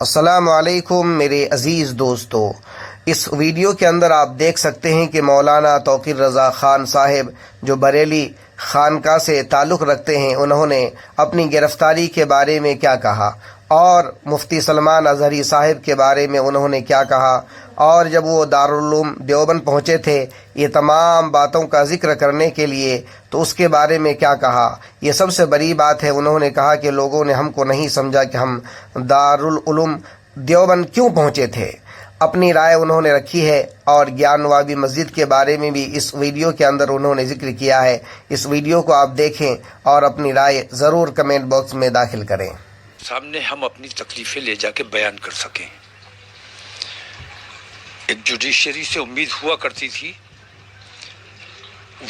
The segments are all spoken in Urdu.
السلام علیکم میرے عزیز دوستو، اس ویڈیو کے اندر آپ دیکھ سکتے ہیں کہ مولانا توقیر رضا خان صاحب جو بریلی خانقاہ سے تعلق رکھتے ہیں، انہوں نے اپنی گرفتاری کے بارے میں کیا کہا اور مفتی سلمان اظہری صاحب کے بارے میں انہوں نے کیا کہا، اور جب وہ دارالعلوم دیوبند پہنچے تھے یہ تمام باتوں کا ذکر کرنے کے لیے تو اس کے بارے میں کیا کہا۔ یہ سب سے بڑی بات ہے، انہوں نے کہا کہ لوگوں نے ہم کو نہیں سمجھا کہ ہم دارالعلوم دیوبند کیوں پہنچے تھے۔ اپنی رائے انہوں نے رکھی ہے اور گیان نوابی مسجد کے بارے میں بھی اس ویڈیو کے اندر انہوں نے ذکر کیا ہے۔ اس ویڈیو کو آپ دیکھیں اور اپنی رائے ضرور کمنٹ باکس میں داخل کریں۔ سامنے ہم اپنی تکلیفیں لے جا کے بیان کر سکیں۔ ایک جوڈیشری سے امید ہوا کرتی تھی،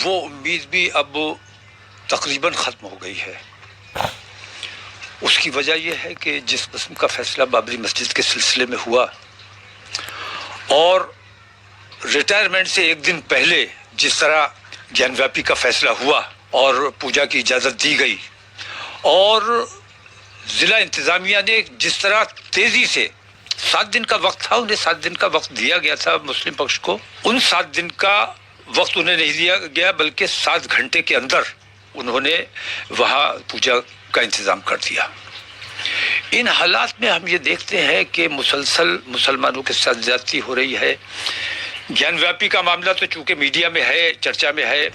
وہ امید بھی اب تقریباً ختم ہو گئی ہے۔ اس کی وجہ یہ ہے کہ جس قسم کا فیصلہ بابری مسجد کے سلسلے میں ہوا اور ریٹائرمنٹ سے ایک دن پہلے جس طرح گیان ویاپی کا فیصلہ ہوا اور پوجا کی اجازت دی گئی، اور ضلع انتظامیہ نے جس طرح تیزی سے 7 دن کا وقت تھا، انہیں 7 دن کا وقت دیا گیا تھا مسلم پکش کو، ان 7 دن کا وقت انہیں نہیں دیا گیا بلکہ 7 گھنٹے کے اندر انہوں نے وہاں پوجا کا انتظام کر دیا۔ ان حالات میں ہم یہ دیکھتے ہیں کہ مسلسل مسلمانوں کے ساتھ زیادتی ہو رہی ہے۔ گیان ویاپی کا معاملہ تو چونکہ میڈیا میں ہے، چرچا میں ہے،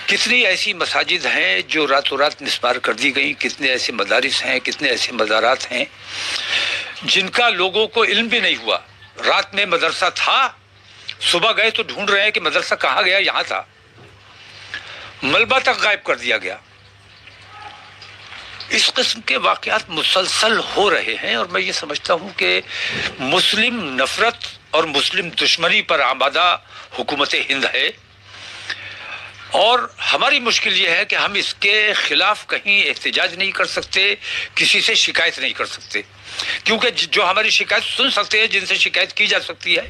کتنی ایسی مساجد ہیں جو راتوں رات مسمار کر دی گئی، کتنے ایسے مدارس ہیں، کتنے ایسے مزارات ہیں جن کا لوگوں کو علم بھی نہیں ہوا۔ رات میں مدرسہ تھا، صبح گئے تو ڈھونڈ رہے ہیں کہ مدرسہ کہاں گیا، یہاں تھا، ملبہ تک غائب کر دیا گیا۔ اس قسم کے واقعات مسلسل ہو رہے ہیں، اور میں یہ سمجھتا ہوں کہ مسلم نفرت اور مسلم دشمنی پر آمادہ حکومت ہند ہے، اور ہماری مشکل یہ ہے کہ ہم اس کے خلاف کہیں احتجاج نہیں کر سکتے، کسی سے شکایت نہیں کر سکتے، کیونکہ جو ہماری شکایت سن سکتے ہیں، جن سے شکایت کی جا سکتی ہے،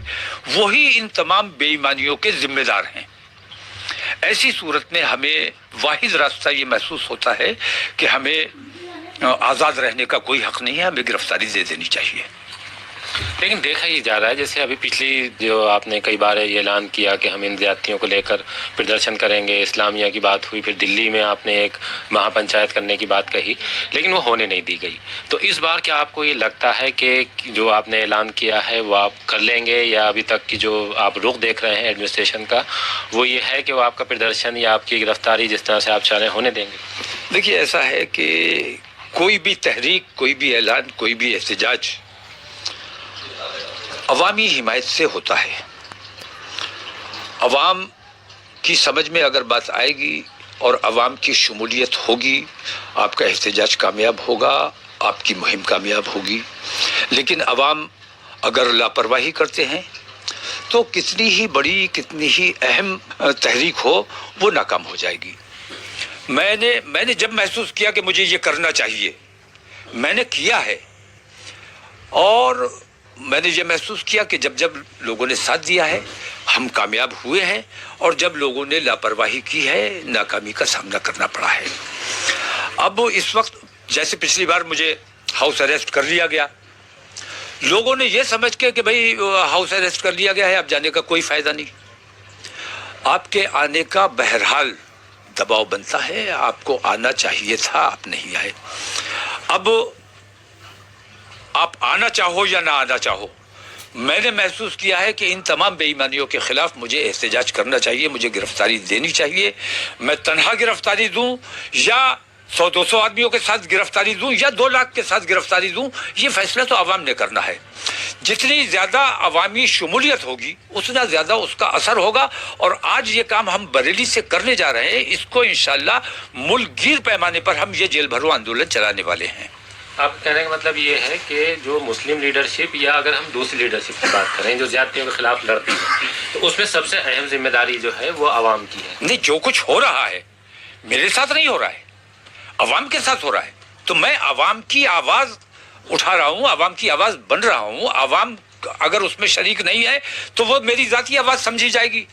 وہی ان تمام بے ایمانیوں کے ذمہ دار ہیں۔ ایسی صورت میں ہمیں واحد راستہ یہ محسوس ہوتا ہے کہ ہمیں آزاد رہنے کا کوئی حق نہیں ہے، ہمیں گرفتاری دے دینی چاہیے۔ لیکن دیکھا یہ جا رہا ہے، جیسے ابھی پچھلی جو آپ نے کئی بار یہ اعلان کیا کہ ہم ان زیادتیوں کو لے کر پردرشن کریں گے، اسلامیہ کی بات ہوئی، پھر دلی میں آپ نے ایک مہا پنچایت کرنے کی بات کہی، لیکن وہ ہونے نہیں دی گئی۔ تو اس بار کیا آپ کو یہ لگتا ہے کہ جو آپ نے اعلان کیا ہے وہ آپ کر لیں گے، یا ابھی تک کی جو آپ رخ دیکھ رہے ہیں ایڈمنسٹریشن کا وہ یہ ہے کہ وہ آپ کا پردرشن یا آپ کی گرفتاری جس طرح سے آپ چاہ رہے ہیں ہونے دیں گے؟ دیکھیے، ایسا ہے کہ کوئی بھی تحریک، کوئی بھی اعلان، کوئی بھی احتجاج عوامی حمایت سے ہوتا ہے۔ عوام کی سمجھ میں اگر بات آئے گی اور عوام کی شمولیت ہوگی، آپ کا احتجاج کامیاب ہوگا، آپ کی مہم کامیاب ہوگی۔ لیکن عوام اگر لاپرواہی کرتے ہیں تو کتنی ہی بڑی، کتنی ہی اہم تحریک ہو، وہ ناکام ہو جائے گی۔ میں نے جب محسوس کیا کہ مجھے یہ کرنا چاہیے، میں نے کیا ہے، اور میں نے یہ محسوس کیا کہ جب لوگوں نے ساتھ دیا ہے ہم کامیاب ہوئے ہیں، اور جب لوگوں نے لاپرواہی کی ہے ناکامی کا سامنا کرنا پڑا ہے۔ اب اس وقت جیسے پچھلی بار مجھے ہاؤس اریسٹ کر لیا گیا، لوگوں نے یہ سمجھ کے کہ بھئی ہاؤس اریسٹ کر لیا گیا ہے، اب جانے کا کوئی فائدہ نہیں۔ آپ کے آنے کا بہرحال دباؤ بنتا ہے، آپ کو آنا چاہیے تھا، آپ نہیں آئے۔ اب آپ آنا چاہو یا نہ آنا چاہو، میں نے محسوس کیا ہے کہ ان تمام بے ایمانیوں کے خلاف مجھے احتجاج کرنا چاہیے، مجھے گرفتاری دینی چاہیے۔ میں تنہا گرفتاری دوں یا 100-200 آدمیوں کے ساتھ گرفتاری دوں یا 2 لاکھ کے ساتھ گرفتاری دوں، یہ فیصلہ تو عوام نے کرنا ہے۔ جتنی زیادہ عوامی شمولیت ہوگی اتنا زیادہ اس کا اثر ہوگا، اور آج یہ کام ہم بریلی سے کرنے جا رہے ہیں، اس کو انشاءاللہ ملک گیر پیمانے پر ہم یہ جیل بھرو آندولن چلانے والے ہیں۔ آپ کہنے کا مطلب یہ ہے کہ جو مسلم لیڈرشپ، یا اگر ہم دوسری لیڈرشپ کی بات کریں جو زیادتیوں کے خلاف لڑتی ہے، تو اس میں سب سے اہم ذمہ داری جو ہے وہ عوام کی ہے۔ نہیں، جو کچھ ہو رہا ہے میرے ساتھ نہیں ہو رہا ہے، عوام کے ساتھ ہو رہا ہے، تو میں عوام کی آواز اٹھا رہا ہوں، عوام کی آواز بن رہا ہوں۔ عوام اگر اس میں شریک نہیں ہے تو وہ میری ذاتی آواز سمجھی جائے گی،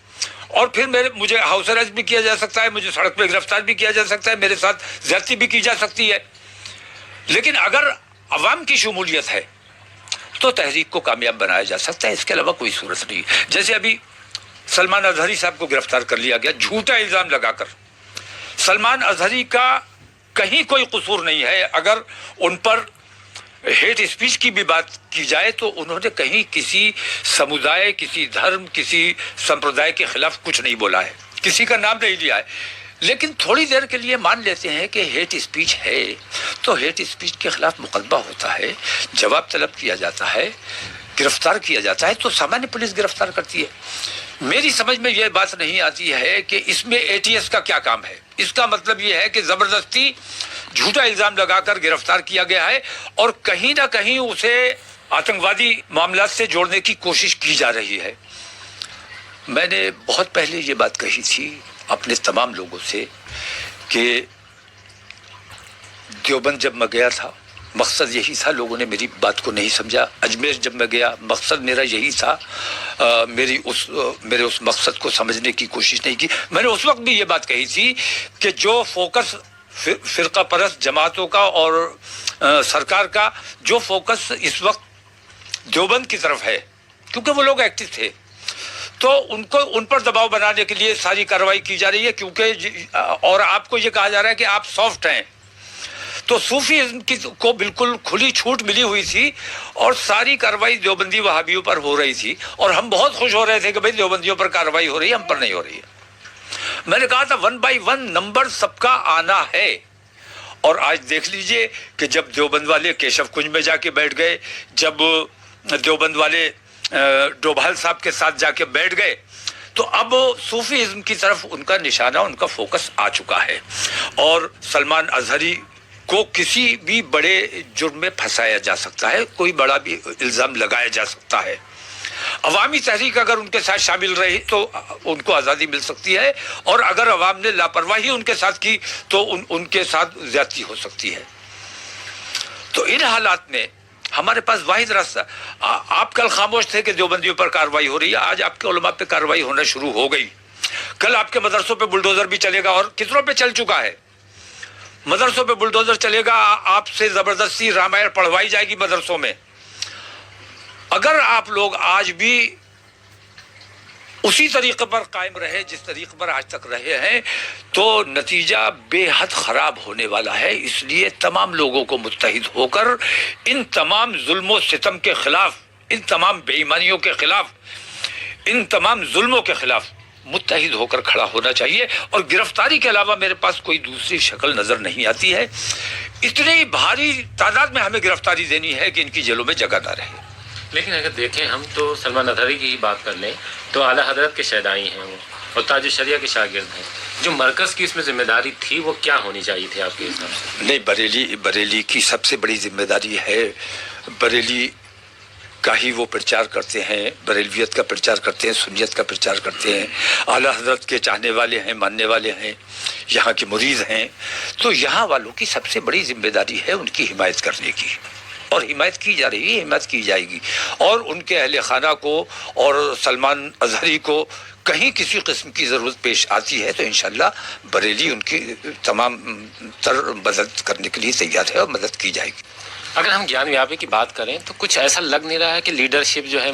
اور پھر مجھے ہاؤس اریسٹ بھی کیا جا سکتا ہے، مجھے سڑک پہ گرفتار بھی کیا جا سکتا ہے، میرے ساتھ زیادتی بھی کی جا سکتی ہے۔ لیکن اگر عوام کی شمولیت ہے تو تحریک کو کامیاب بنایا جا سکتا ہے، اس کے علاوہ کوئی صورت نہیں۔ جیسے ابھی سلمان اظہری صاحب کو گرفتار کر لیا گیا جھوٹا الزام لگا کر۔ سلمان اظہری کا کہیں کوئی قصور نہیں ہے، اگر ان پر ہیٹ اسپیچ کی بھی بات کی جائے تو انہوں نے کہیں کسی سمودائے، کسی دھرم، کسی سمپردائے کے خلاف کچھ نہیں بولا ہے، کسی کا نام نہیں لیا ہے۔ لیکن تھوڑی دیر کے لیے مان لیتے ہیں کہ ہیٹ اسپیچ ہے تو ہیٹ اسپیچ کے خلاف مقدمہ ہوتا ہے، جواب طلب کیا جاتا ہے، گرفتار کیا جاتا ہے تو سامانیہ پولیس گرفتار کرتی ہے۔ میری سمجھ میں یہ بات نہیں آتی ہے کہ اس میں اے ٹی ایس کا کیا کام ہے۔ اس کا مطلب یہ ہے کہ زبردستی جھوٹا الزام لگا کر گرفتار کیا گیا ہے اور کہیں نہ کہیں اسے آتنکوادی معاملات سے جوڑنے کی کوشش کی جا رہی ہے۔ میں نے بہت پہلے یہ بات کہی تھی اپنے تمام لوگوں سے کہ دیوبند جب میں گیا تھا مقصد یہی تھا، لوگوں نے میری بات کو نہیں سمجھا۔ اجمیر جب میں گیا مقصد میرا یہی تھا، میرے اس مقصد کو سمجھنے کی کوشش نہیں کی۔ میں نے اس وقت بھی یہ بات کہی تھی کہ جو فوکس فرقہ پرست جماعتوں کا اور سرکار کا جو فوکس اس وقت دیوبند کی طرف ہے، کیونکہ وہ لوگ ایکٹیو تھے، تو ان پر دباؤ بنانے کے لیے ساری کارروائی کی جا رہی ہے، کیونکہ اور آپ کو یہ کہا جا رہا ہے کہ آپ سافٹ ہیں۔ تو صوفی کو بالکل کھلی چھوٹ ملی ہوئی تھی اور ساری کارروائی دیوبندی وہابیوں پر ہو رہی تھی، اور ہم بہت خوش ہو رہے تھے کہ بھئی دیوبندیوں پر کارروائی ہو رہی ہے، ہم پر نہیں ہو رہی ہے۔ میں نے کہا تھا 1 بائی 1 نمبر سب کا آنا ہے، اور آج دیکھ لیجئے کہ جب دیوبند والے کیشو کنج میں جا کے بیٹھ گئے، جب دیوبند والے ڈوبھال صاحب کے ساتھ جا کے بیٹھ گئے، تو اب صوفیزم کی طرف ان کا نشانہ، ان کا فوکس آ چکا ہے، اور سلمان اظہری کو کسی بھی بڑے جرم میں پھنسایا جا سکتا ہے، کوئی بڑا بھی الزام لگایا جا سکتا ہے۔ عوامی تحریک اگر ان کے ساتھ شامل رہی تو ان کو آزادی مل سکتی ہے، اور اگر عوام نے لاپرواہی ان کے ساتھ کی تو ان کے ساتھ زیادتی ہو سکتی ہے۔ تو ان حالات میں ہمارے پاس واحد راستہ، آپ کل خاموش تھے کہ دیوبندیوں پر کارروائی ہو رہی ہے، آج آپ کے علماء پہ کارروائی ہونا شروع ہو گئی، کل آپ کے مدرسوں پہ بلڈوزر بھی چلے گا، اور کتنوں پہ چل چکا ہے۔ مدرسوں پہ بلڈوزر چلے گا، آپ سے زبردستی رامائن پڑھوائی جائے گی مدرسوں میں۔ اگر آپ لوگ آج بھی اسی طریقے پر قائم رہے جس طریقے پر آج تک رہے ہیں تو نتیجہ بے حد خراب ہونے والا ہے۔ اس لیے تمام لوگوں کو متحد ہو کر ان تمام ظلم و ستم کے خلاف، ان تمام بے ایمانیوں کے خلاف، ان تمام ظلموں کے خلاف متحد ہو کر کھڑا ہونا چاہیے، اور گرفتاری کے علاوہ میرے پاس کوئی دوسری شکل نظر نہیں آتی ہے۔ اتنی بھاری تعداد میں ہمیں گرفتاری دینی ہے کہ ان کی جیلوں میں جگہ نہ رہے۔ لیکن اگر دیکھیں ہم تو سلمان اظہری کی ہی بات کر لیں تو اعلیٰ حضرت کے شیدائی ہیں وہ، اور تاج الشریعہ کے شاگرد ہیں، جو مرکز کی اس میں ذمہ داری تھی وہ کیا ہونی چاہیے تھی آپ کے حساب سے؟ نہیں، بریلی کی سب سے بڑی ذمہ داری ہے، بریلی کا ہی وہ پرچار کرتے ہیں، بریلویت کا پرچار کرتے ہیں، سنیت کا پرچار کرتے ہیں، اعلیٰ حضرت کے چاہنے والے ہیں، ماننے والے ہیں، یہاں کے مرید ہیں، تو یہاں والوں کی سب سے بڑی ذمہ داری ہے ان کی حمایت کرنے کی، اور حمایت کی جا رہی ہے، حمایت کی جائے گی، اور ان کے اہل خانہ کو اور سلمان اظہری کو کہیں کسی قسم کی ضرورت پیش آتی ہے تو انشاءاللہ بریلی ان کی تمام تر مدد کرنے کے لیے تیار ہے اور مدد کی جائے گی۔ اگر ہم گیان ویاپی کی بات کریں تو کچھ ایسا لگ نہیں رہا ہے کہ لیڈرشپ جو ہے